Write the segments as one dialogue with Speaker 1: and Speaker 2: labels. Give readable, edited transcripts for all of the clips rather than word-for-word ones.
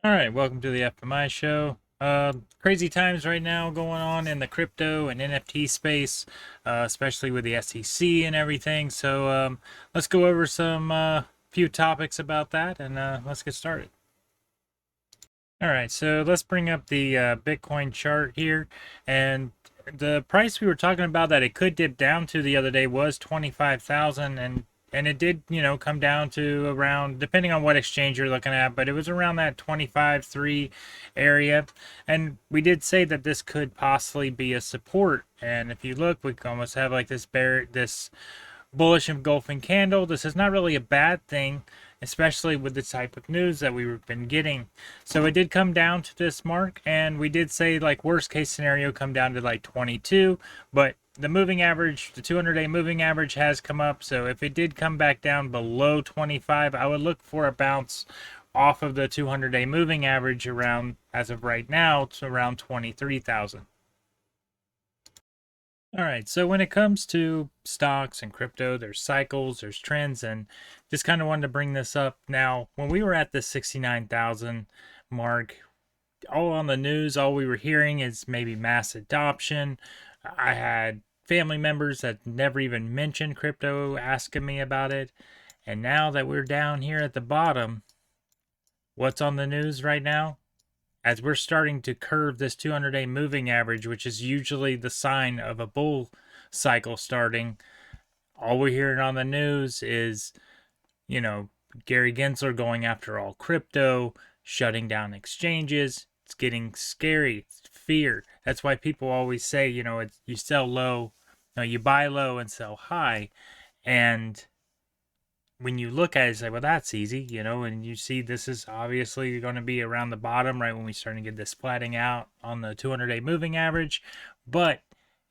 Speaker 1: All right, welcome to the FMI Show. Crazy times right now going on in the crypto and NFT space, especially with the SEC and everything. So let's go over some few topics about that, and let's get started. All right, so let's bring up the Bitcoin chart here, and the price we were talking about that it could dip down to the other day was 25,000, and it did, come down to around, depending on what exchange you're looking at, but it was around that 25.3 area, and we did say that this could possibly be a support. And if you look, we almost have like this bullish engulfing candle. This is not really a bad thing, especially with the type of news that we've been getting. So it did come down to this mark, and we did say like worst case scenario come down to like 22, but the moving average, the 200-day moving average has come up. So if it did come back down below 25, I would look for a bounce off of the 200-day moving average around, as of right now, to around 23,000. All right, so when it comes to stocks and crypto, there's cycles, there's trends, and just kind of wanted to bring this up. Now, when we were at the 69,000 mark, all on the news, all we were hearing is maybe mass adoption. I had family members that never even mentioned crypto asking me about it. And now that we're down here at the bottom, what's on the news right now? As we're starting to curve this 200-day moving average, which is usually the sign of a bull cycle starting, all we're hearing on the news is, Gary Gensler going after all crypto, shutting down exchanges. It's getting scary. It's fear. That's why people always say, you sell low, no, you buy low and sell high. And when you look at it, say, well, that's easy, and you see this is obviously going to be around the bottom, right when we start to get this flattening out on the 200-day moving average. But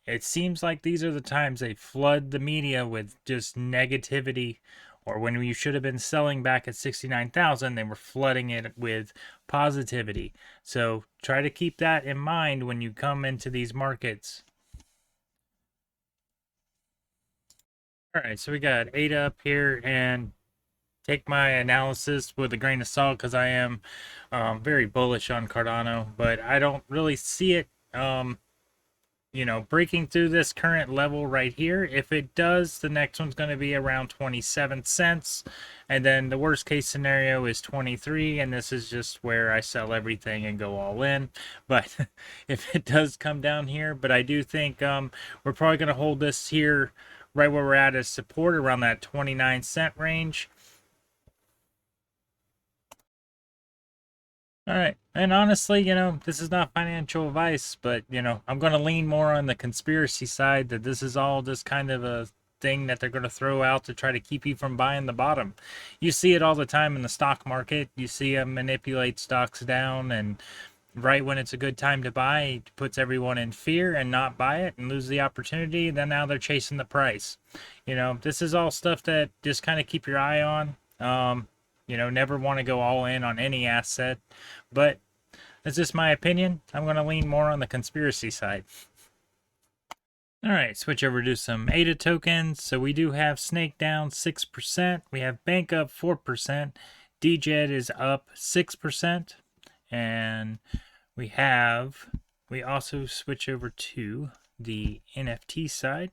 Speaker 1: it seems like these are the times they flood the media with just negativity, or when you should have been selling back at 69,000, they were flooding it with positivity. So try to keep that in mind when you come into these markets. All right, so we got 8 up here, and take my analysis with a grain of salt because I am very bullish on Cardano, but I don't really see it, breaking through this current level right here. If it does, the next one's going to be around 27 cents, and then the worst case scenario is 23, and this is just where I sell everything and go all in. But if it does come down here, but I do think we're probably going to hold this here right where we're at as support around that 29-cent range. All right. And honestly, this is not financial advice, but, I'm going to lean more on the conspiracy side that this is all just kind of a thing that they're going to throw out to try to keep you from buying the bottom. You see it all the time in the stock market. You see them manipulate stocks down, and right when it's a good time to buy, it puts everyone in fear and not buy it and lose the opportunity. Then now they're chasing the price. This is all stuff that just kind of keep your eye on. Never want to go all in on any asset, but that's just my opinion. I'm going to lean more on the conspiracy side. All right, switch over to some ADA tokens. So we do have Snake down 6%. We have Bank up 4%. DJET is up 6%. And we also switch over to the NFT side.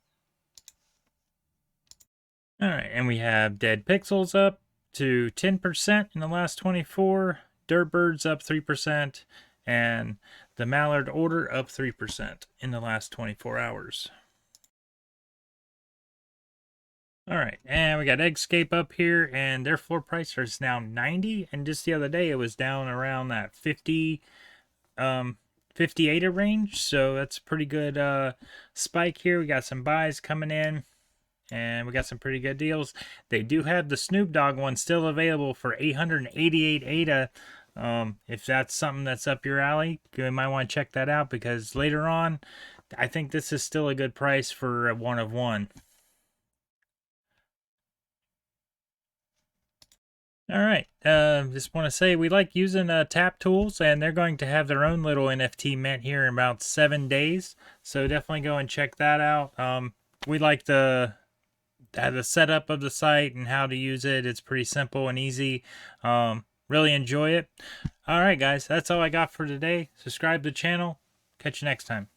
Speaker 1: All right, and we have Dead Pixels up to 10% in the last 24. Dirtbirds up 3%, and the Mallard Order up 3% in the last 24 hours. All right, and we got Eggscape up here, and their floor price is now 90, and just the other day it was down around that 50, 58 range, so that's a pretty good spike here. We got some buys coming in, and we got some pretty good deals. They do have the Snoop Dogg one still available for 888 ADA. If that's something that's up your alley, you might want to check that out, because later on, I think this is still a good price for a one of one. All right. Just want to say we like using Tap Tools, and they're going to have their own little NFT mint here in about 7 days. So definitely go and check that out. We like the setup of the site and how to use it. It's pretty simple and easy. Really enjoy it. All right, guys, that's all I got for today. Subscribe to the channel. Catch you next time.